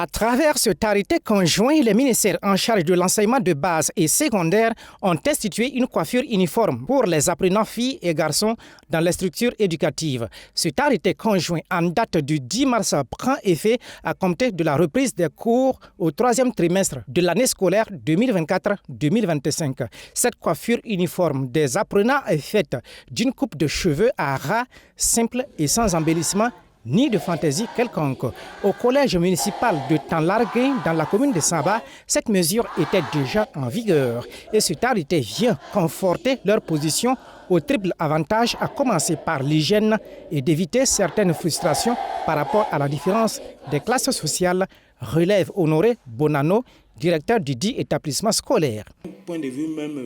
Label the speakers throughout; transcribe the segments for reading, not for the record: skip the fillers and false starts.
Speaker 1: À travers cet arrêté conjoint, les ministères en charge de l'enseignement de base et secondaire ont institué une coiffure uniforme pour les apprenants filles et garçons dans les structures éducatives. Cet arrêté conjoint en date du 10 mars prend effet à compter de la reprise des cours au troisième trimestre de l'année scolaire 2024-2025. Cette coiffure uniforme des apprenants est faite d'une coupe de cheveux à ras, simple et sans embellissement ni de fantaisie quelconque. Au collège municipal de Tanlargué, dans la commune de Saba, cette mesure était déjà en vigueur et cet arrêté vient conforter leur position au triple avantage, à commencer par l'hygiène et d'éviter certaines frustrations par rapport à la différence des classes sociales, relève Honoré Bonanno, directeur du dit établissement scolaire.
Speaker 2: Du point de vue même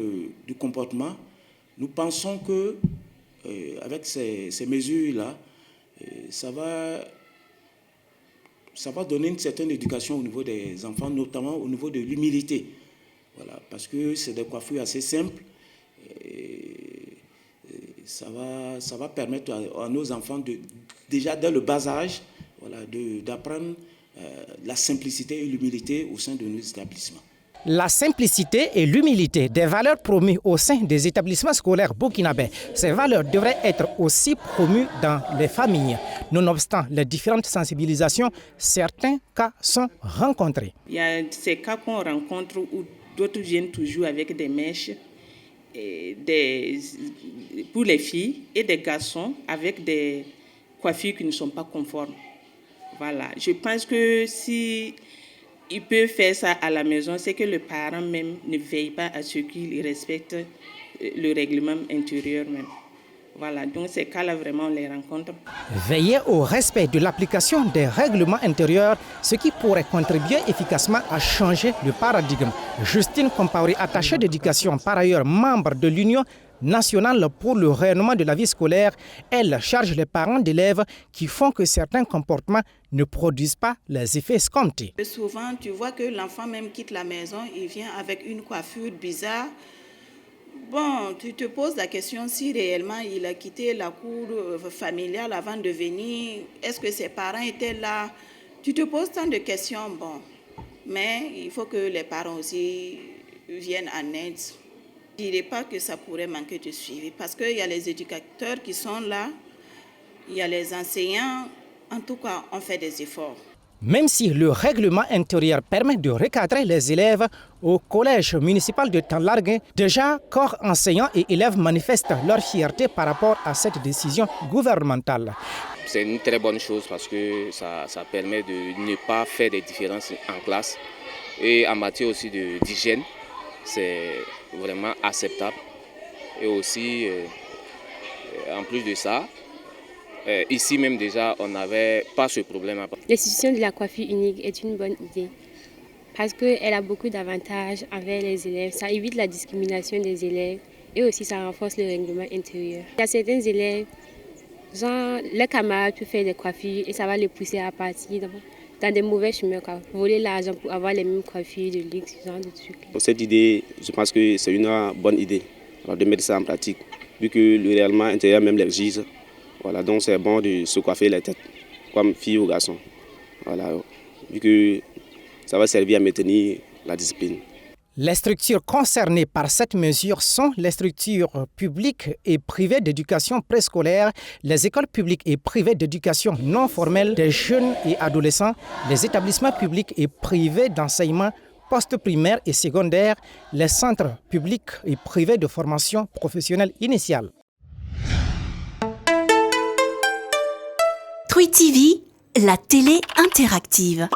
Speaker 2: du comportement, nous pensons que avec ces mesures-là, ça va donner une certaine éducation au niveau des enfants, notamment au niveau de l'humilité. Voilà, parce que c'est des coiffures assez simples. Ça va permettre à nos enfants, déjà dès le bas âge, voilà, d'apprendre la simplicité et l'humilité au sein de nos établissements.
Speaker 1: La simplicité et l'humilité, des valeurs promues au sein des établissements scolaires burkinabés. Ces valeurs devraient être aussi promues dans les familles. Nonobstant les différentes sensibilisations, certains cas sont rencontrés.
Speaker 3: Il y a ces cas qu'on rencontre où d'autres viennent toujours avec des mèches pour les filles et des garçons avec des coiffures qui ne sont pas conformes. Voilà. Je pense que si il peut faire ça à la maison, c'est que le parent même ne veille pas à ce qu'il respecte le règlement intérieur même. Voilà, donc ces cas-là, vraiment, on les rencontre.
Speaker 1: Veiller au respect de l'application des règlements intérieurs, ce qui pourrait contribuer efficacement à changer le paradigme. Justine Compaoré, attachée d'éducation, par ailleurs membre de l'Union nationale pour le rayonnement de la vie scolaire, elle charge les parents d'élèves qui font que certains comportements ne produisent pas les effets escomptés.
Speaker 4: Souvent, tu vois que l'enfant même quitte la maison, il vient avec une coiffure bizarre. Bon, tu te poses la question si réellement il a quitté la cour familiale avant de venir. Est-ce que ses parents étaient là? Tu te poses tant de questions. Bon, mais il faut que les parents aussi viennent en aide. Je ne dirais pas que ça pourrait manquer de suivi parce qu'il y a les éducateurs qui sont là, il y a les enseignants. En tout cas, on fait des efforts.
Speaker 1: Même si le règlement intérieur permet de recadrer les élèves au collège municipal de Tanlargué, déjà corps enseignants et élèves manifestent leur fierté par rapport à cette décision gouvernementale.
Speaker 5: C'est une très bonne chose parce que ça permet de ne pas faire des différences en classe. Et en matière aussi d'hygiène, c'est vraiment acceptable. Et aussi, en plus de ça, ici même déjà, on n'avait pas ce problème.
Speaker 6: L'institution de la coiffure unique est une bonne idée parce qu'elle a beaucoup d'avantages envers les élèves. Ça évite la discrimination des élèves et aussi ça renforce le règlement intérieur. Il y a certains élèves, genre leurs camarades peuvent faire des coiffures et ça va les pousser à partir dans des mauvais chemins, voler l'argent pour avoir les mêmes coiffures de luxe, ce genre de trucs.
Speaker 7: Cette idée, je pense que c'est une bonne idée de mettre ça en pratique, vu que le règlement intérieur même l'exige. Voilà, donc c'est bon de se coiffer la tête, comme fille ou garçon. Voilà, vu que ça va servir à maintenir la discipline.
Speaker 1: Les structures concernées par cette mesure sont les structures publiques et privées d'éducation préscolaire, les écoles publiques et privées d'éducation non formelle des jeunes et adolescents, les établissements publics et privés d'enseignement post-primaire et secondaire, les centres publics et privés de formation professionnelle initiale.
Speaker 8: Twi TV, la télé interactive.